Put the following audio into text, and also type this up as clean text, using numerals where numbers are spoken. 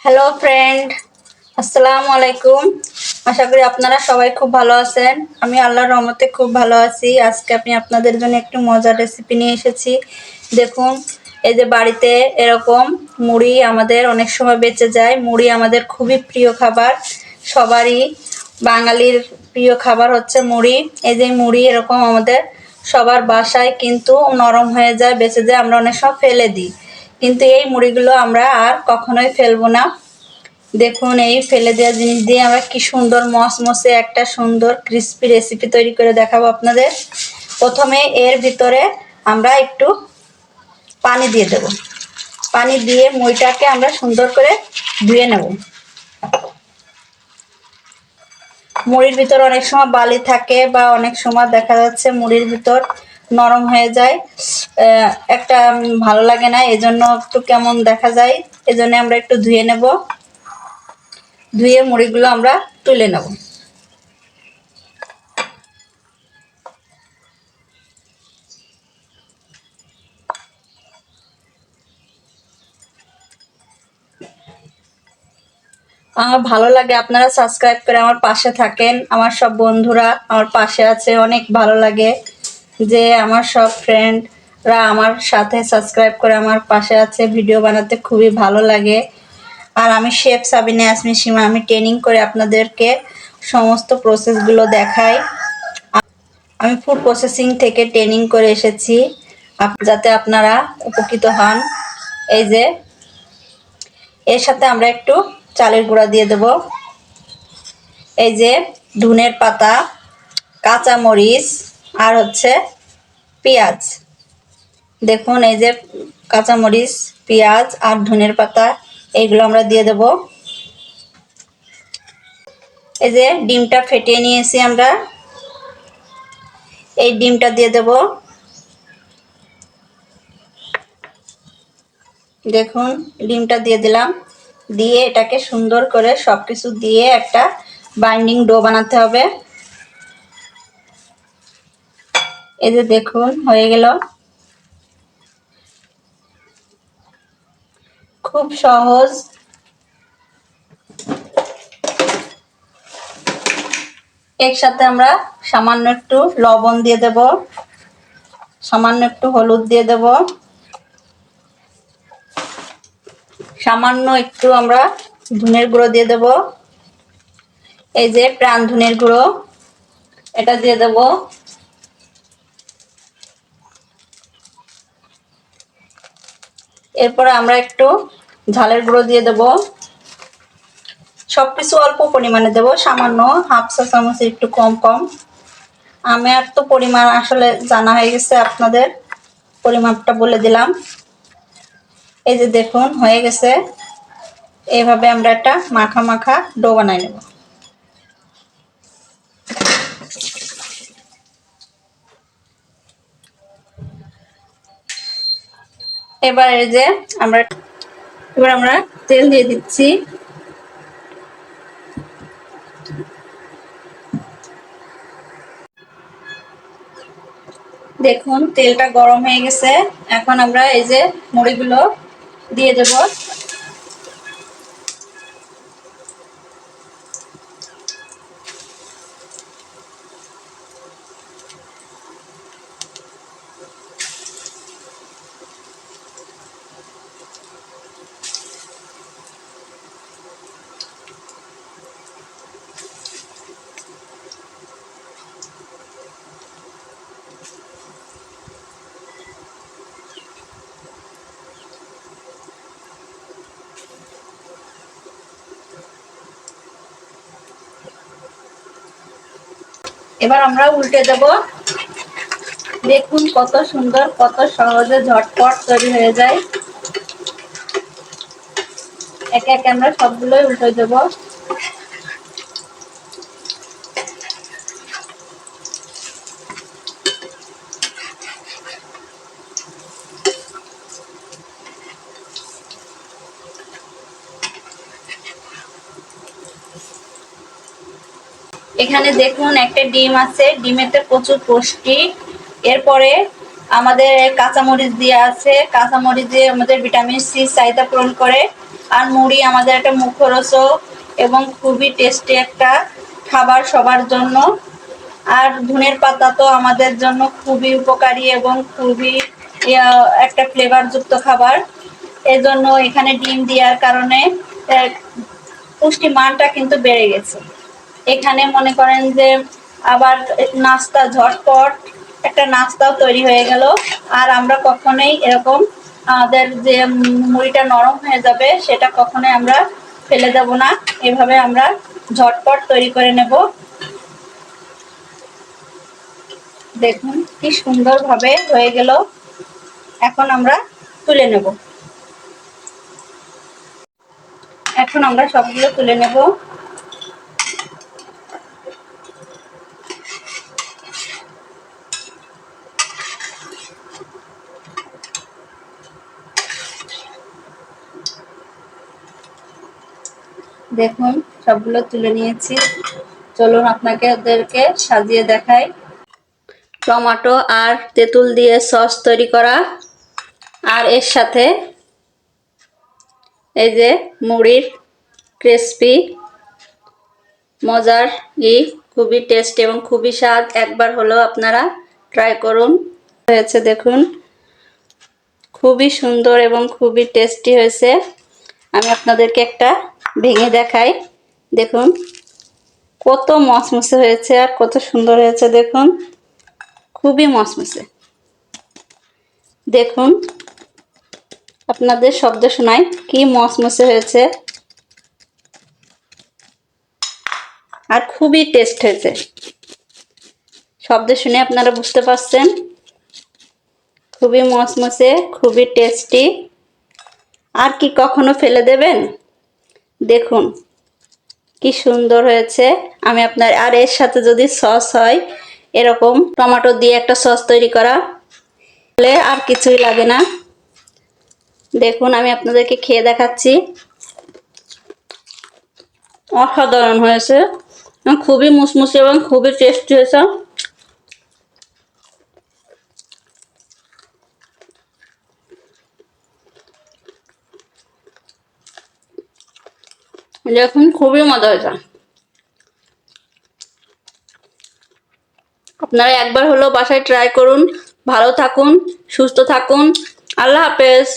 Hello friend, আসসালামু আলাইকুম। আশা করি আপনারা সবাই খুব ভালো আছেন। আমি আল্লাহর রহমতে খুব ভালো আছি। আজকে আমি আপনাদের জন্য একটু মজার রেসিপি নিয়ে এসেছি। দেখুন, এই যে বাড়িতে এরকম মুড়ি আমাদের অনেক সময় বেঁচে যায়। মুড়ি আমাদের খুবই প্রিয় খাবার, সবারই। বাঙালির প্রিয় খাবার হচ্ছে মুড়ি। এই যে মুড়ি এরকম আমাদের সবার বাসায় কিন্তু নরম হয়ে যায়, বেঁচে যায়, আমরা অনেক সময় ফেলে দিই। কিন্তু এই মুড়িগুলো আমরা আর কখনোই ফেলবো না। দেখুন, এই ফেলে দেওয়া জিনিস দিয়ে আমরা কি সুন্দর মসমসে একটা সুন্দর ক্রিস্পি রেসিপি তৈরি করে দেখাবো আপনাদের। প্রথমে এর ভিতরে আমরা একটু পানি দিয়ে দেব। পানি দিয়ে মুড়িটাকে আমরা সুন্দর করে ধুয়ে নেব। মুড়ির ভিতর অনেক সময় বালি থাকে বা অনেক সময় দেখা যাচ্ছে মুড়ির ভিতর নরম হয়ে যায়, একটা ভালো লাগে না, এজন্য একটু কেমন দেখা যায়। এজন্য আমরা একটু ধুয়ে নেব। ধুয়ে মুড়িগুলো আমরা তুলে নেব। আমার ভালো লাগে আপনারা সাবস্ক্রাইব করে আমার পাশে থাকেন। আমার সব বন্ধুরা আমার পাশে আছে, অনেক ভালো লাগে যে আমার সব ফ্রেন্ডরা আমার সাথে সাবস্ক্রাইব করে আমার পাশে আছে। ভিডিও বানাতে খুবই ভালো লাগে। আর আমি শেফ সাবিনা ইয়াসমিন সীমা, আমি ট্রেনিং করে আপনাদেরকে সমস্ত প্রসেসগুলো দেখাই। আমি ফুড প্রসেসিং থেকে ট্রেনিং করে এসেছি, যাতে আপনারা উপকৃত হন। এই যে এর সাথে আমরা একটু চালের গুঁড়া দিয়ে দেব। এই যে ধনের পাতা, কাঁচা মরিচ আর হচ্ছে পেঁয়াজ। দেখুন, এই যে কাঁচা মরিচ, পেঁয়াজ আর ধনের পাতা, এইগুলো আমরা দিয়ে দেব। এই যে ডিমটা ফেটিয়ে নিয়েছি আমরা, এই ডিমটা দিয়ে দেব। দেখুন, ডিমটা দিয়ে দিলাম। দিয়ে এটাকে সুন্দর করে সবকিছু দিয়ে একটা বাইন্ডিং ডো বানাতে হবে। এই যে দেখুন, হয়ে গেল। খুব সহজ। এর সাথে আমরা সামান্য একটু লবণ দিয়ে দেব, সামান্য একটু হলুদ দিয়ে দেব, সামান্য একটু আমরা ধনের গুঁড়ো দিয়ে দেব। এই যে প্রাণ ধনের গুঁড়ো, এটা দিয়ে দেব। এরপরে আমরা একটু ঝালের গুঁড়ো দিয়ে দেব। সবকিছু অল্প পরিমাণে দেব, সামান্য হাফ চা চামচ, একটু কম কম। আমার তো পরিমাণ আসলে জানা হয়ে গেছে, আপনাদের পরিমাপটা বলে দিলাম। এই যে দেখুন, হয়ে গেছে। এইভাবে আমরা একটা মাখা মাখা ডো বানাই নেব। এবার এই যে আমরা তেল দিয়ে দিচ্ছি। দেখুন, তেলটা গরম হয়ে গেছে। এখন আমরা এই যে মুড়িগুলো দিয়ে দেব। এবার আমরা উল্টে দেব। দেখুন কত সুন্দর, কত সহজে ঝটপট তৈরি হয়ে যায়। একে একে আমরা সবগুলোই উল্টে দেব। এখানে দেখুন একটা ডিম আছে, ডিমেতে প্রচুর পুষ্টি। এরপরে আমাদের কাঁচামরিচ দিয়ে আছে, কাঁচামরিচ দিয়ে আমাদের ভিটামিন সি চাহিদা পূরণ করে। আর মুড়ি আমাদের একটা মুখরোচক এবং খুবই টেস্টি একটা খাবার সবার জন্য। আর ধনের পাতা তো আমাদের জন্য খুবই উপকারী এবং খুবই একটা ফ্লেভারযুক্ত খাবার। এজন্য এখানে ডিম দেওয়ার কারণে পুষ্টি মানটা কিন্তু বেড়ে গেছে। এখানে মনে করেন যে আবার নাস্তা ঝটপট একটা নাস্তাও তৈরি হয়ে গেল। আর আমরা কখনোই এরকম আমাদের যে মুড়িটা নরম হয়ে যাবে সেটা কখনোই আমরা ফেলে দেব না, এভাবে আমরা ঝটপট তৈরি করে নেব। দেখুন কি সুন্দরভাবে হয়ে গেল। এখন আমরা তুলে নেব। এখন আমরা সবগুলো তুলে নেব। দেখুন সবগুলো তুলে নিয়েছি। চলুন আপনাকে ওদেরকে সাজিয়ে দেখাই। টমেটো আর তেঁতুল দিয়ে সস তৈরি করা, আর এর সাথে এই যে মুড়ির ক্রিসপি মজার খুবই টেস্টি এবং খুবই স্বাদ। একবার হলেও আপনারা ট্রাই করুন। হয়েছে দেখুন, খুবই সুন্দর এবং খুবই টেস্টি হয়েছে। আমি আপনাদেরকে একটা ভেঙে দেখাই। দেখুন কত মচমচে হয়েছে আর কত সুন্দর হয়েছে। দেখুন খুবই মচমচে। দেখুন আপনাদের শব্দ শোনায় কি মচমচে হয়েছে আর খুবই টেস্ট হয়েছে। শব্দ শুনে আপনারা বুঝতে পারছেন খুবই মচমচে, খুবই টেস্টি। আর কি কখনো ফেলে দেবেন? দেখুন কি সুন্দর হয়েছে। আমি আপনার আর এর সাথে যদি সস হয় এরকম টমেটো দিয়ে একটা সস তৈরি করা হলে আর কিছুই লাগে না। দেখুন আমি আপনাদেরকে খেয়ে দেখাচ্ছি। অসাধারণ হয়েছে, খুবই মুসমুসে এবং খুবই টেস্টি হয়েছে। দেখুন খুবই মজা হয়েছে। আপনারা একবার হলেও বাসায় ট্রাই করুন। ভালো থাকুন, সুস্থ থাকুন। আল্লাহ হাফেজ।